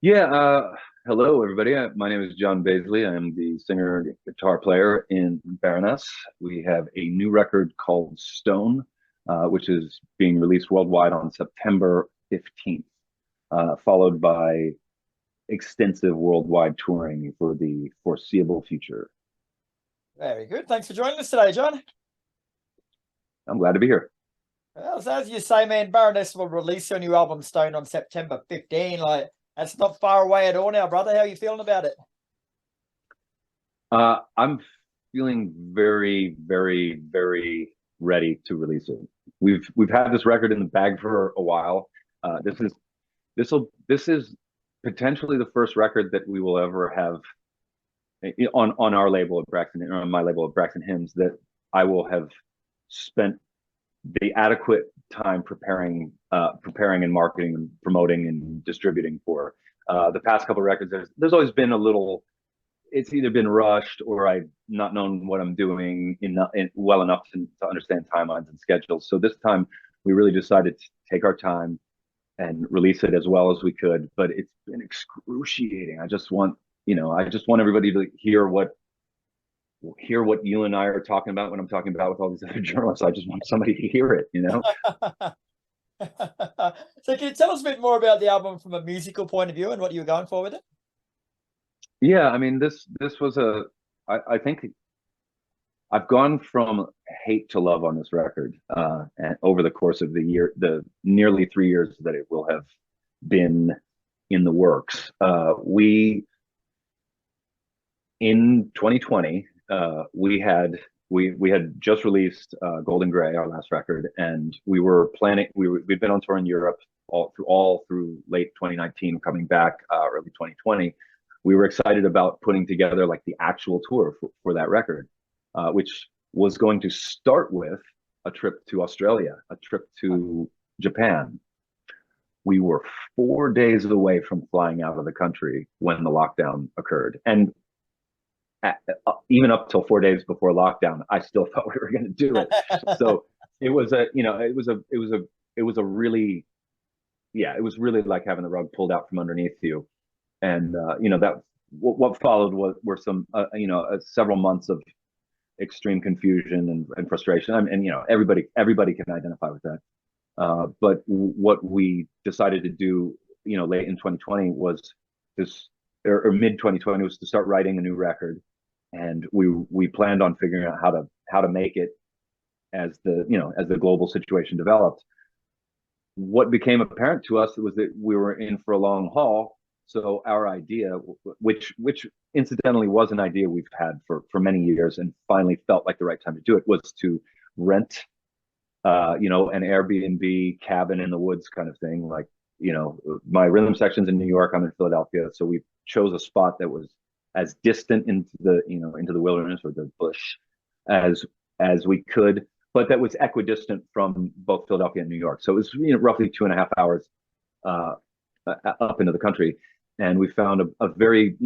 Yeah, hello everybody. My name is John Baizley. I'm the singer and guitar player in Baroness. We have a new record called Stone, which is being released worldwide on September 15th, followed by extensive worldwide touring for the foreseeable future. Very good. Thanks for joining us today, John. I'm glad to be here. Well, so as you say, man, Baroness will release your new album Stone on September 15. Like, that's not far away at all now, brother. How are you feeling about it? I'm feeling very, very, very ready to release it. We've had this record in the bag for a while. This is potentially the first record that we will ever have on our label at Braxton, or on my label at Braxton Hymns, that I will have spent the adequate time preparing and marketing and promoting and distributing for. The past couple of records, there's always been a little. It's either been rushed or I've not known what I'm doing well enough to understand timelines and schedules. So this time we really decided to take our time and release it as well as we could. But it's been excruciating. I just want everybody to hear what you and I are talking about when I'm talking about with all these other journalists. I just want somebody to hear it. So can you tell us a bit more about the album from a musical point of view and what you were going for with it? Yeah, I mean this was I think I've gone from hate to love on this record, and over the course of the nearly 3 years that it will have been in the works. We In 2020, we had just released Golden Gray, our last record, and we were planning. We'd been on tour in Europe all through late 2019, coming back early 2020. We were excited about putting together like the actual tour for that record, which was going to start with a trip to Australia, a trip to Japan. We were 4 days away from flying out of the country when the lockdown occurred, and even up till 4 days before lockdown, I still thought we were going to do it. So it was a really, yeah, it was really like having the rug pulled out from underneath you. And that what followed were some several months of extreme confusion and frustration. And everybody can identify with that. But what we decided to do, late in 2020 was this, or mid 2020 was to start writing a new record, and we planned on figuring out how to make it as the global situation developed. What became apparent to us was that we were in for a long haul. So our idea, which incidentally was an idea we've had for many years, and finally felt like the right time to do it, was to rent an Airbnb cabin in the woods kind of thing. Like, my rhythm section's in New York, I'm in Philadelphia, so we chose a spot that was as distant into the wilderness or the bush as we could, but that was equidistant from both Philadelphia and New York. So it was roughly 2.5 hours up into the country, and we found a very,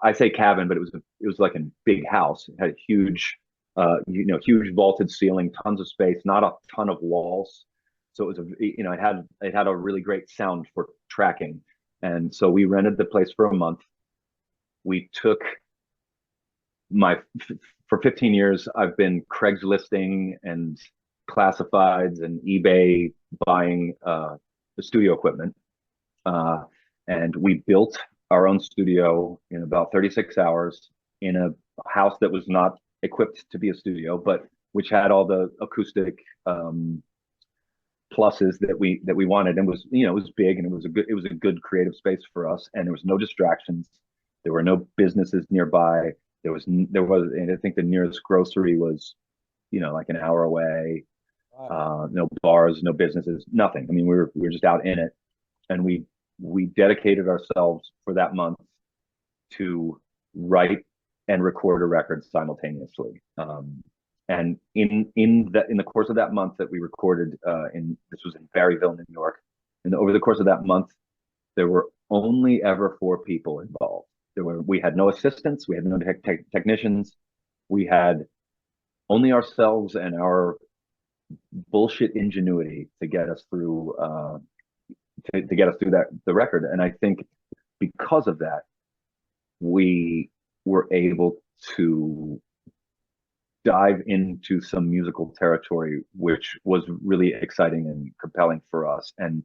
I say cabin, but it was like a big house. It had a huge vaulted ceiling, tons of space, not a ton of walls. So it was it had a really great sound for tracking. And so we rented the place for a month. We took for 15 years, I've been Craigslisting and classifieds and eBay buying the studio equipment. And we built our own studio in about 36 hours in a house that was not equipped to be a studio, but which had all the acoustic pluses that we wanted, and it was big, and it was a good creative space for us, and there was no distractions. There were no businesses nearby. And I think the nearest grocery was, like an hour away. Wow. No bars, no businesses, nothing. I mean, we were just out in it, and we dedicated ourselves for that month to write and record a record simultaneously. And in the course of that month that we recorded, this was in Barryville, New York, and over the course of that month, there were only ever 4 people involved. We had no assistants, we had no technicians, we had only ourselves and our bullshit ingenuity to get us through the record. And I think because of that, we were able to dive into some musical territory, which was really exciting and compelling for us, and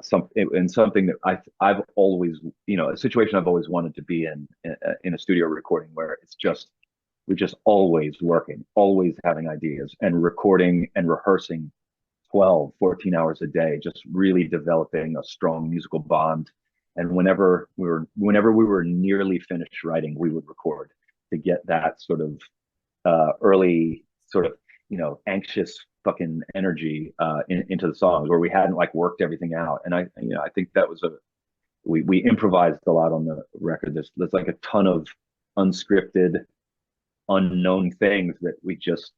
something that I've always, a situation I've always wanted to be in a studio recording, where we're just always working, always having ideas and recording and rehearsing 12, 14 hours a day, just really developing a strong musical bond. And whenever we were nearly finished writing, we would record to get that sort of early sort of anxious fucking energy into the songs, where we hadn't like worked everything out. And I think that was we improvised a lot on the record. There's like a ton of unscripted, unknown things that we just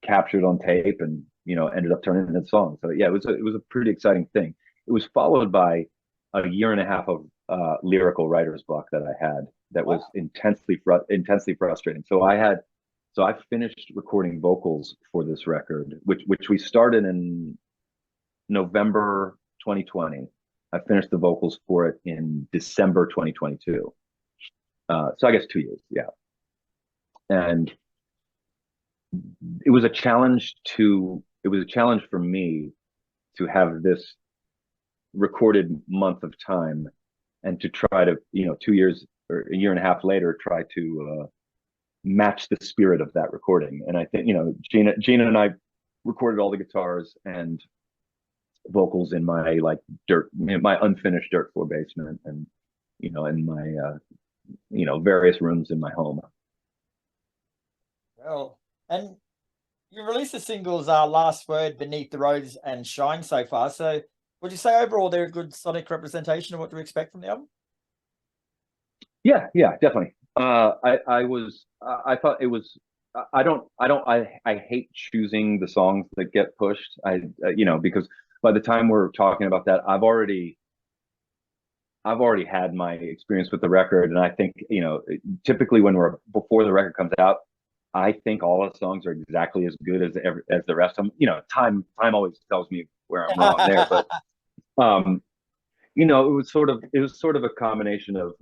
captured on tape and ended up turning into songs. So yeah, it was a pretty exciting thing. It was followed by a year and a half of lyrical writer's block that I had that was intensely frustrating. So I finished recording vocals for this record, which we started in November 2020. I finished the vocals for it in December 2022. So I guess 2 years, yeah. And it was a challenge for me to have this recorded month of time, and to try to 2 years or a year and a half later try to match the spirit of that recording. And I think Gina and I recorded all the guitars and vocals in my my unfinished dirt floor basement, and in my various rooms in my home. Well, and you released the singles Last Word, Beneath the Rose, and Shine so far. So would you say overall they're a good sonic representation of what to expect from the album? Yeah, definitely. I thought it was. I hate choosing the songs that get pushed. Because by the time we're talking about that, I've already had my experience with the record, and I think typically before the record comes out, I think all the songs are exactly as good as the rest of them. Time always tells me where I'm wrong there, but it was sort of a combination of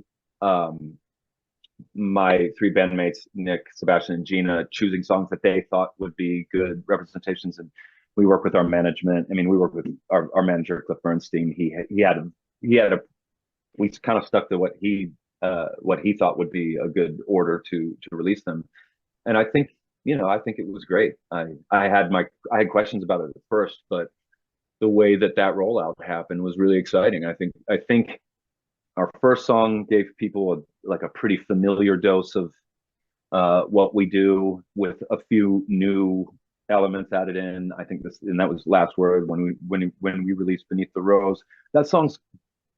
my three bandmates, Nick, Sebastian, and Gina, choosing songs that they thought would be good representations. And we work with our management. I mean, we work with our manager, Cliff Bernstein. We kind of stuck to what he thought would be a good order to release them. And I think it was great. I had questions about it at first, but the way that rollout happened was really exciting. I think our first song gave people a pretty familiar dose of what we do, with a few new elements added in. I think that was Last Word. When we released Beneath the Rose, that song's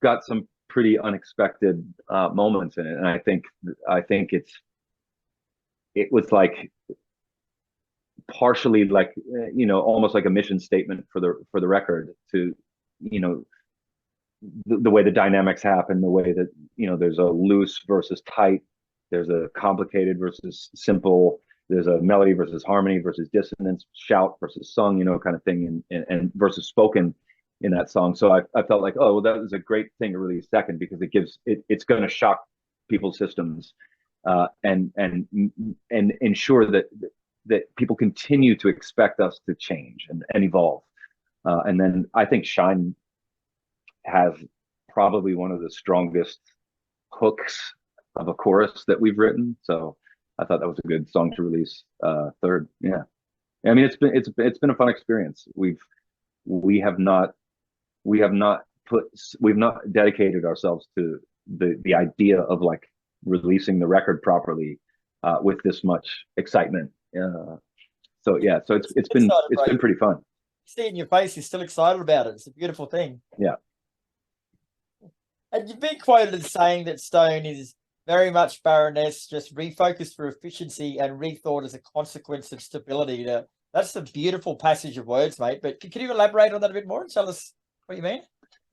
got some pretty unexpected moments in it, and I think it was like partially almost like a mission statement for the record, to the way the dynamics happen, the way that there's a loose versus tight, there's a complicated versus simple, there's a melody versus harmony versus dissonance, shout versus sung, kind of thing, and versus spoken in that song. So I felt like, oh, well, that was a great thing to release second, because it's going to shock people's systems, and ensure that people continue to expect us to change and evolve. And then I think Shine has probably one of the strongest hooks of a chorus that we've written. So I thought that was a good song to release third. Yeah. I mean, it's been a fun experience. We have not dedicated ourselves to the idea of like releasing the record properly with this much excitement. So it's been pretty fun. See it in your face, you're still excited about it. It's a beautiful thing. Yeah. And you've been quoted as saying that Stone is very much Baroness, just refocused for efficiency and rethought as a consequence of stability. That's a beautiful passage of words, mate. But can you elaborate on that a bit more and tell us what you mean?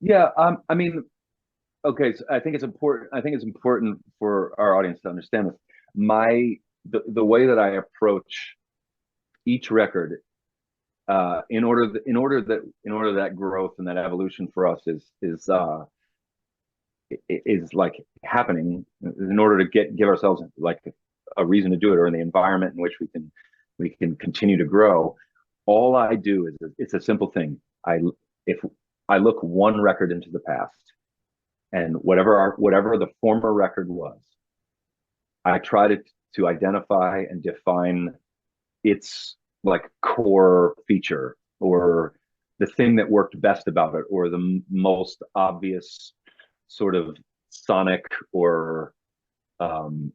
Yeah, I mean, okay, so I think it's important for our audience to understand this. The way that I approach each record, in order that growth and that evolution for us is is like happening in order to give ourselves like a reason to do it, or in the environment in which we can continue to grow. All I do is it's a simple thing. If I look one record into the past, and whatever the former record was, I try to identify and define its like core feature, or the thing that worked best about it, or the most obvious sort of sonic, or um,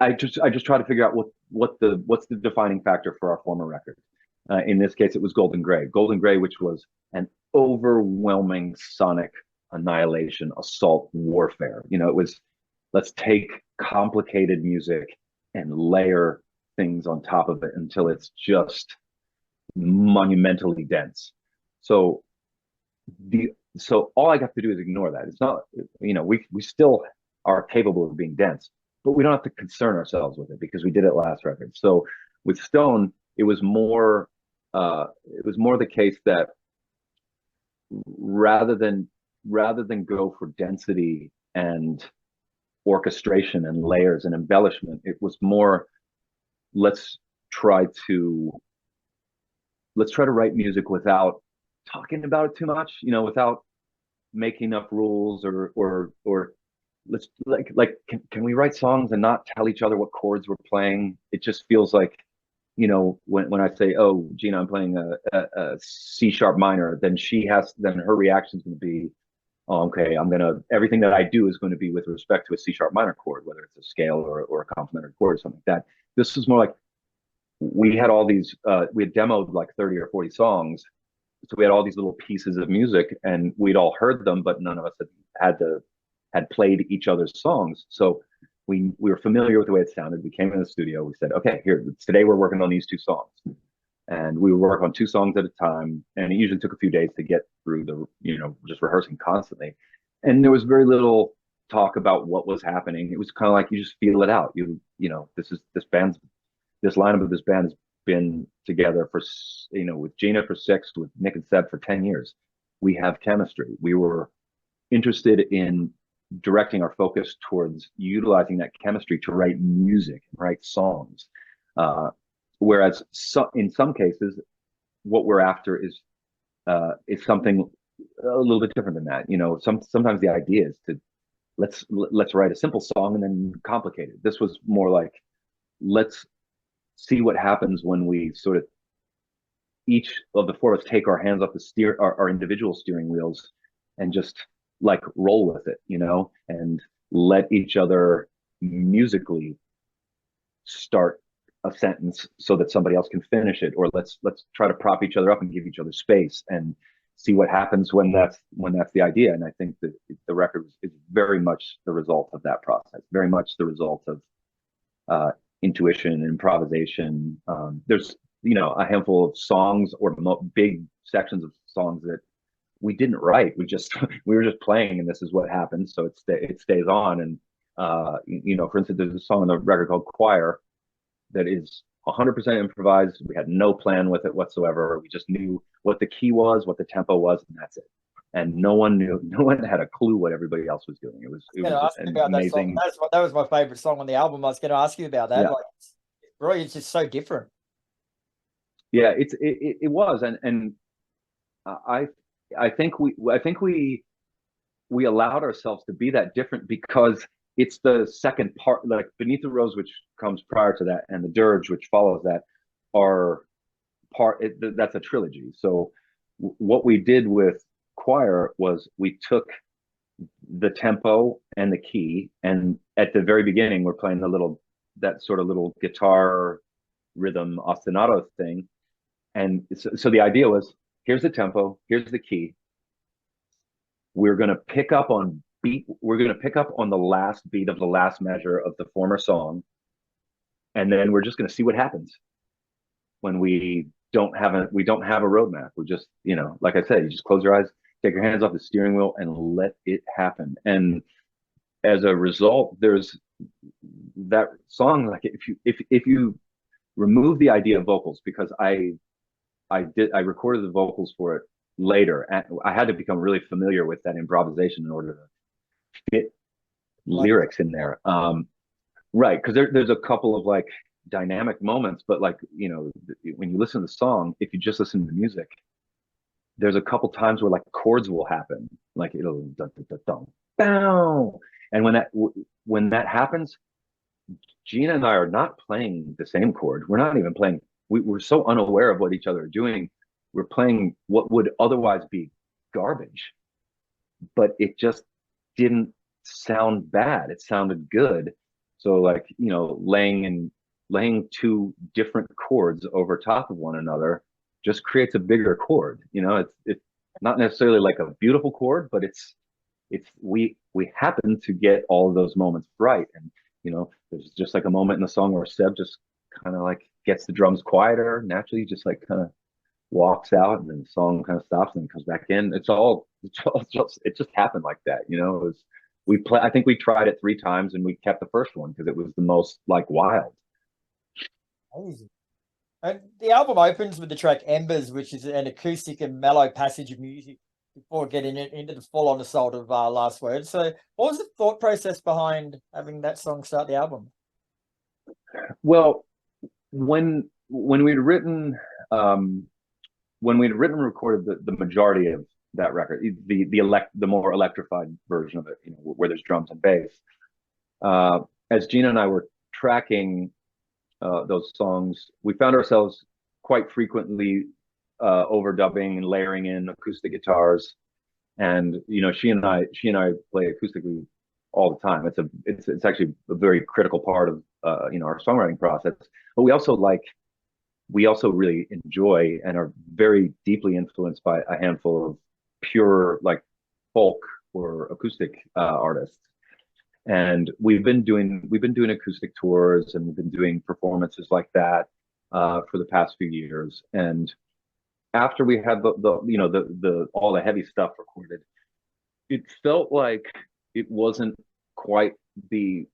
I just try to figure out what's the defining factor for our former record. In this case, it was Golden Gray. Golden Gray, which was an overwhelming sonic annihilation, assault, warfare. It was, let's take complicated music and layer things on top of it until it's just monumentally dense. So so all I have to do is ignore that. It's not, we still are capable of being dense, but we don't have to concern ourselves with it because we did it last record. So with Stone, it was more the case that rather than go for density and orchestration and layers and embellishment, it was more, let's try to write music without talking about it too much, without making up rules, or let's can we write songs and not tell each other what chords we're playing? It just feels like, when I say, oh, Gina, I'm playing a C sharp minor, then her reaction is going to be, oh, okay, everything that I do is going to be with respect to a C sharp minor chord, whether it's a scale or a complementary chord or something like that. This is more like, we had all these, we had demoed like 30 or 40 songs. So we had all these little pieces of music, and we'd all heard them, but none of us had played each other's songs. So we were familiar with the way it sounded. We came in the studio. We said, okay, today we're working on these two songs, and we would work on two songs at a time. And it usually took a few days to get through just rehearsing constantly. And there was very little talk about what was happening. It was kind of like, you just feel it out. This lineup of this band has been together for, with Gina for 6, with Nick and Seb for 10 years. We have chemistry. We were interested in directing our focus towards utilizing that chemistry to write music, write songs. Whereas in some cases, what we're after is something a little bit different than that. Sometimes the idea is to let's write a simple song and then complicate it. This was more like, let's see what happens when we sort of, each of the four of us, take our hands off our individual steering wheels and just like roll with it, and let each other musically start a sentence so that somebody else can finish it, or let's try to prop each other up and give each other space and see what happens when that's the idea. And I think that the record is very much the result of that process, very much the result of intuition, improvisation. There's a handful of songs or big sections of songs that we didn't write. We were just playing, and this is what happened. So it stays on. And for instance, there's a song on the record called Choir that is 100% improvised. We had no plan with it whatsoever. We just knew what the key was, what the tempo was, and that's it. And no one had a clue what everybody else was doing. It was amazing. That was my favorite song on the album. I was going to ask you about that. Yeah. Like, really, it's just so different. Yeah, it was, and I think we allowed ourselves to be that different because it's the second part, like Beneath the Rose, which comes prior to that, and the Dirge, which follows that, are that's a trilogy. So what we did with Choir was we took the tempo and the key, and at the very beginning we're playing that sort of little guitar rhythm ostinato thing. And so the idea was, here's the tempo, here's the key. We're going to pick up on the last beat of the last measure of the former song, and then we're just going to see what happens when we don't have a roadmap. We just, like I said, you just close your eyes, take your hands off the steering wheel, and let it happen. And as a result, there's that song. Like if you remove the idea of vocals, because I recorded the vocals for it later, and I had to become really familiar with that improvisation in order fit Like, lyrics in there. Right, because there's a couple of like dynamic moments, but like, you know, when you listen to the song, if you just listen to the music, there's a couple times where like chords will happen, like it'll dun, dun, dun, dun, bow. And when that happens, Gina and I are not playing the same chord. We're not even playing. We're so unaware of what each other are doing. We're playing what would otherwise be garbage, but it just didn't sound bad. It sounded good. So like, you know, laying two different chords over top of one another just creates a bigger chord. You know, it's not necessarily like a beautiful chord, but we happen to get all of those moments right. And you know, there's just like a moment in the song where Seb just kind of like gets the drums quieter naturally, just like kind of walks out, and then the song kind of stops and then comes back in. It just happened like that. You know, it was we play. I think we tried it 3 times and we kept the first one because it was the most like wild. amazing. And the album opens with the track Embers, which is an acoustic and mellow passage of music before getting into the full-on assault of Last Word. So what was the thought process behind having that song start the album? Well, when we'd written and recorded the majority of that record, the more electrified version of it, you know, where there's drums and bass. As Gina and I were tracking those songs, we found ourselves quite frequently overdubbing and layering in acoustic guitars. And you know, she and I play acoustically all the time. It's actually a very critical part of you know, our songwriting process. But we also really enjoy and are very deeply influenced by a handful of pure like folk or acoustic artists. And we've been doing acoustic tours, and we've been doing performances like that for the past few years. And after we had the you know, the all the heavy stuff recorded, it felt like it wasn't quite the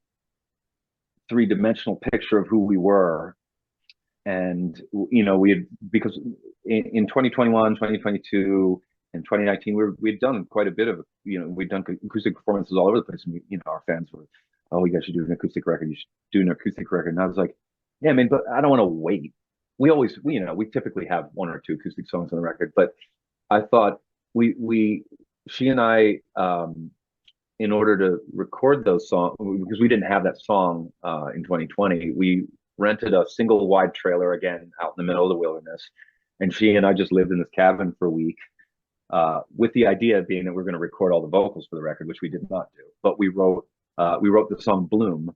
three-dimensional picture of who we were. And you know, we had, because in 2021, 2022, and 2019, we'd done quite a bit of, you know, we'd done acoustic performances all over the place. And you know, our fans were, oh, you guys should do an acoustic record. You should do an acoustic record. And I was like, yeah, man, but I don't want to wait. You know, we typically have 1 or 2 acoustic songs on the record, but I thought she and I, in order to record those songs, because we didn't have that song in 2020, we rented a single wide trailer again out in the middle of the wilderness. And she and I just lived in this cabin for a week, with the idea being that we're going to record all the vocals for the record, which we did not do. But we wrote the song Bloom.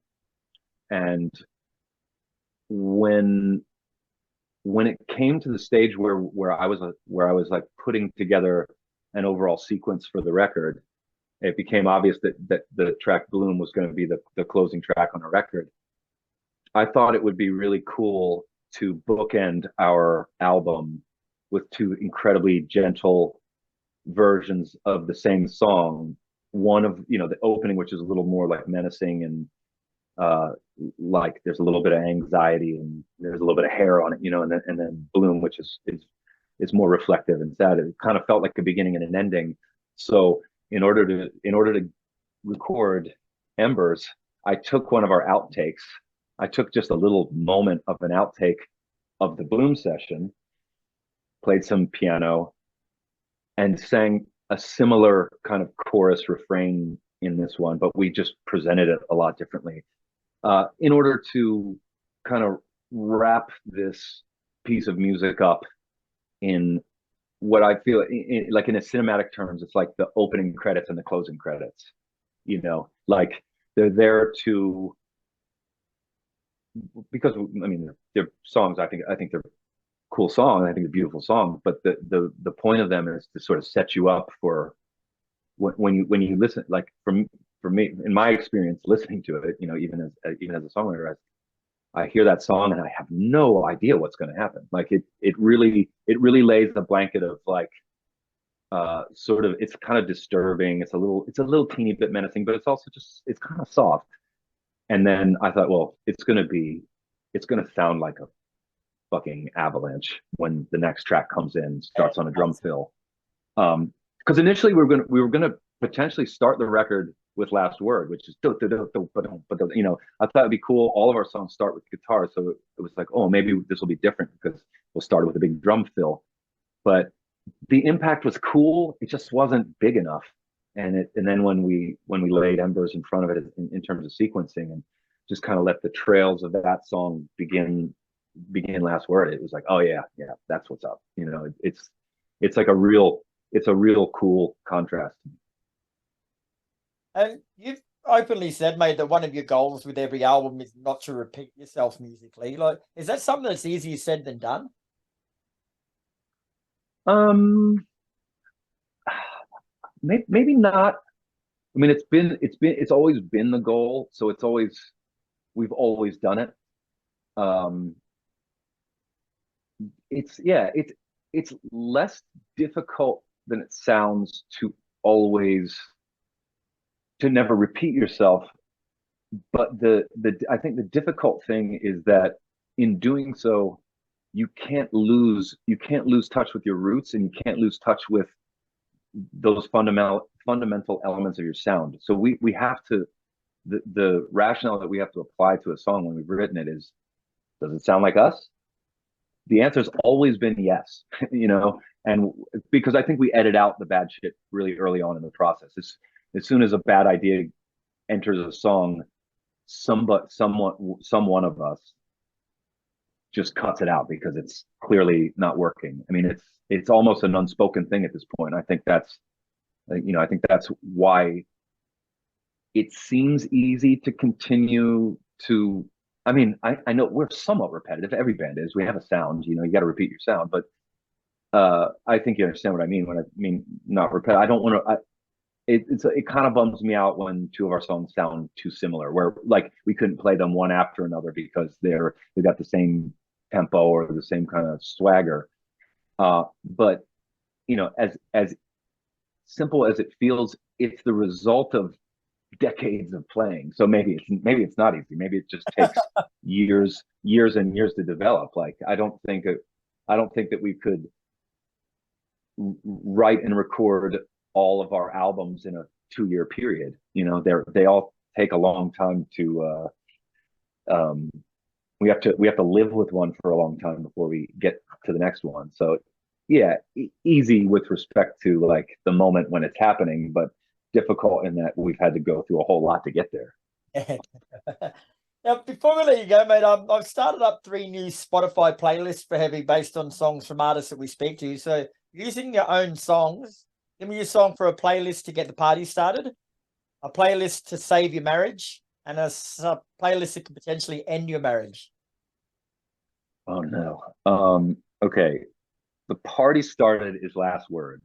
And when it came to the stage where I was like putting together an overall sequence for the record, it became obvious that the track Bloom was going to be the closing track on a record. I thought it would be really cool to bookend our album with 2 incredibly gentle versions of the same song. One of, you know, the opening, which is a little more like menacing and like there's a little bit of anxiety and there's a little bit of hair on it, you know, and then Bloom, which is more reflective and sad. It kind of felt like a beginning and an ending. So in order to record Embers, I took one of our outtakes. I took just a little moment of an outtake of the Bloom session, played some piano, and sang a similar kind of chorus refrain in this one, but we just presented it a lot differently, in order to kind of wrap this piece of music up in what I feel like in a cinematic terms, it's like the opening credits and the closing credits. You know, like they're there to, because I mean they're songs. I think they're cool songs. I think they're beautiful songs. But the point of them is to sort of set you up for when you listen. Like for me, in my experience, listening to it, you know, even as a songwriter, I hear that song and I have no idea what's going to happen. Like it really lays the blanket of like sort of, it's kind of disturbing. It's a little teeny bit menacing, but it's also just, it's kind of soft. And then I thought, well, it's going to sound like a fucking avalanche when the next track comes in, starts on a drum fill. Because initially we were going to potentially start the record with Last Word, which is you know, I thought it'd be cool. All of our songs start with guitar, so it was like, oh, maybe this will be different because we'll start with a big drum fill. But the impact was cool. It just wasn't big enough. And then when we laid Embers in front of it in terms of sequencing and just kind of let the trails of that song begin Last Word, it was like, oh yeah, that's what's up. You know, it's like it's a real cool contrast. And you've openly said, mate, that one of your goals with every album is not to repeat yourself musically. Like, is that something that's easier said than done? Um, maybe not. I mean, it's always been the goal. So we've always done it. Um, it's less difficult than it sounds to never repeat yourself. But I think the difficult thing is that in doing so, you can't lose touch with your roots, and you can't lose touch with those fundamental elements of your sound. So we have to the rationale that we have to apply to a song when we've written it is, does it sound like us? The answer's always been yes, you know, and because I think we edit out the bad shit really early on in the process. As soon as a bad idea enters a song, some one of us just cuts it out because it's clearly not working. I mean, it's almost an unspoken thing at this point. I think that's why it seems easy to continue to. I mean, I know we're somewhat repetitive. Every band is. We have a sound. You know, you got to repeat your sound. But I think you understand what I mean when I mean not repetitive. I don't want to. It kind of bums me out when two of our songs sound too similar, where like we couldn't play them one after another because they got the same tempo or the same kind of swagger. But you know, as simple as it feels, it's the result of decades of playing. So maybe it's not easy. Maybe it just takes years and years to develop. Like I don't think that we could write and record all of our albums in a 2-year period. You know, they all take a long time to we have to live with one for a long time before we get to the next one. So yeah, easy with respect to like the moment when it's happening, but difficult in that we've had to go through a whole lot to get there. Now, before we let you go, mate, I've started up 3 new Spotify playlists for Heavy based on songs from artists that we speak to. So using your own songs, give me a song for a playlist to get the party started, a playlist to save your marriage, and a playlist that could potentially end your marriage. Oh no. Okay. The party started is Last Word.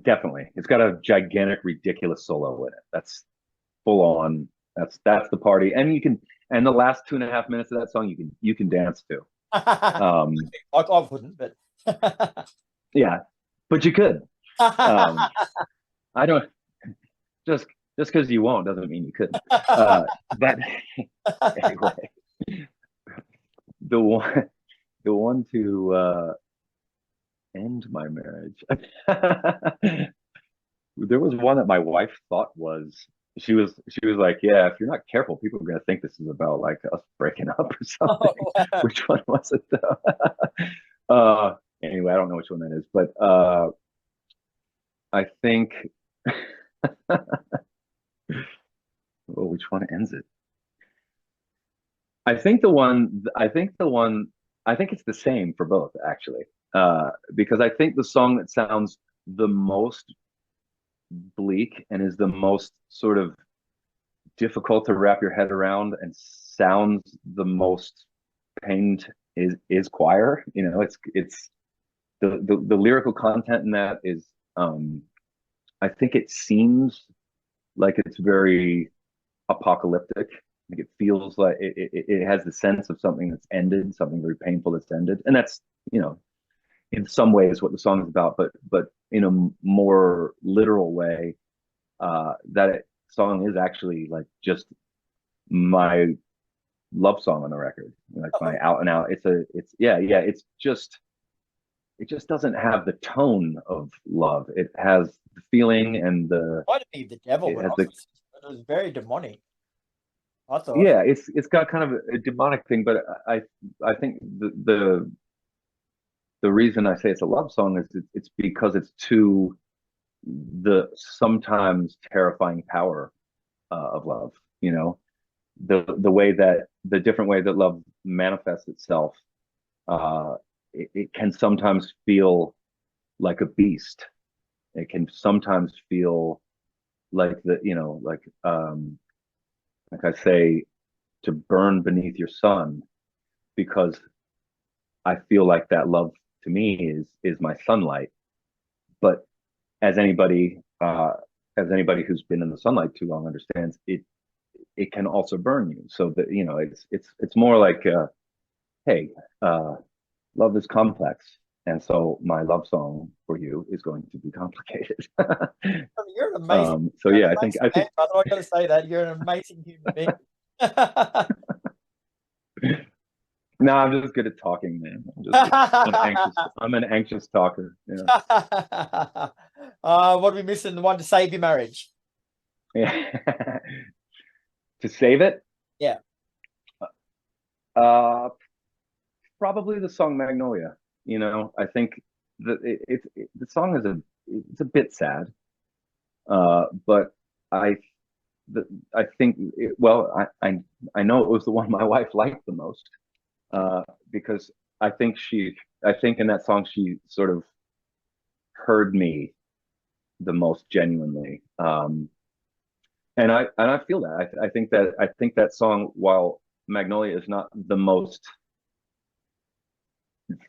Definitely. It's got a gigantic, ridiculous solo in it. That's full on. That's the party. And the last 2.5 minutes of that song you can dance to. I wouldn't, but yeah, but you could. I don't just because you won't doesn't mean you couldn't. But anyway, the one to end my marriage. There was one that my wife thought she was like, yeah, if you're not careful, people are gonna think this is about like us breaking up or something. Oh, wow. Which one was it though? Anyway, I don't know which one that is, but I think well, which one ends it? I think it's the same for both actually. Because I think the song that sounds the most bleak and is the most sort of difficult to wrap your head around and sounds the most pained is Choir. You know, it's the lyrical content in that is I think it seems like it's very apocalyptic. Like it feels like it has the sense of something that's ended, something very painful that's ended, and that's, you know, in some ways what the song is about, but in a more literal way, that song is actually like just my love song on the record, like my out and out. It's just it just doesn't have the tone of love. It has the feeling and the Might be the devil, it but has the it was very demonic, I thought. yeah, it's got kind of a demonic thing, but I think the reason I say it's a love song is it's because it's to the sometimes terrifying power of love. You know, the way that the different way that love manifests itself. It can sometimes feel like a beast. It can sometimes feel like like I say, to burn beneath your sun, because I feel like that love to me is my sunlight. But as anybody who's been in the sunlight too long understands, it can also burn you. So that it's more like hey, uh, love is complex, and so my love song for you is going to be complicated. I mean, you're an amazing. So You're yeah, an I think amazing man, brother. I got to say that you're an amazing human being. no, I'm just good at talking, man. I'm an anxious talker. Yeah. What are we missing? The one to save your marriage. Yeah. To save it, Yeah. probably the song Magnolia. I think that the song it's a bit sad, but I I think I know it was the one my wife liked the most, because I think in that song she sort of heard me the most genuinely. And I feel that. I think that song, while Magnolia is not the most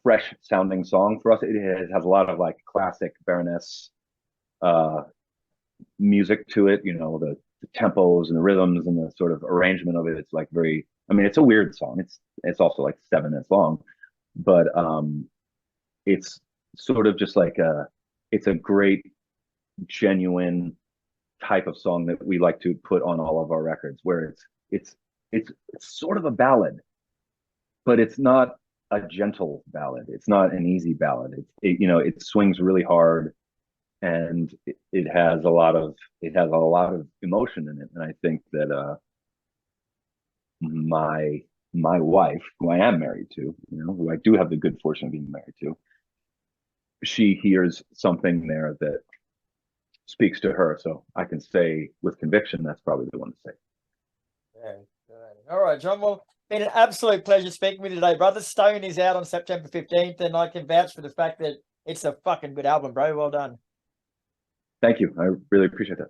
fresh sounding song for us, it has a lot of like classic Baroness uh music to it, the tempos and the rhythms and the sort of arrangement of it. It's like very, I mean, it's a weird song. It's also like 7 minutes long, but it's sort of just like it's a great, genuine type of song that we like to put on all of our records, where it's sort of a ballad, but it's not a gentle ballad. It's not an easy ballad. It swings really hard, and it has a lot of emotion in it. And I think that my wife, who I am married to, who I do have the good fortune of being married to, she hears something there that speaks to her. So I can say with conviction that's probably the one to say. Very good. All right, John. Well, been an absolute pleasure speaking with you today, brother. Stone is out on September 15th, and I can vouch for the fact that it's a fucking good album, bro. Well done. Thank you. I really appreciate that.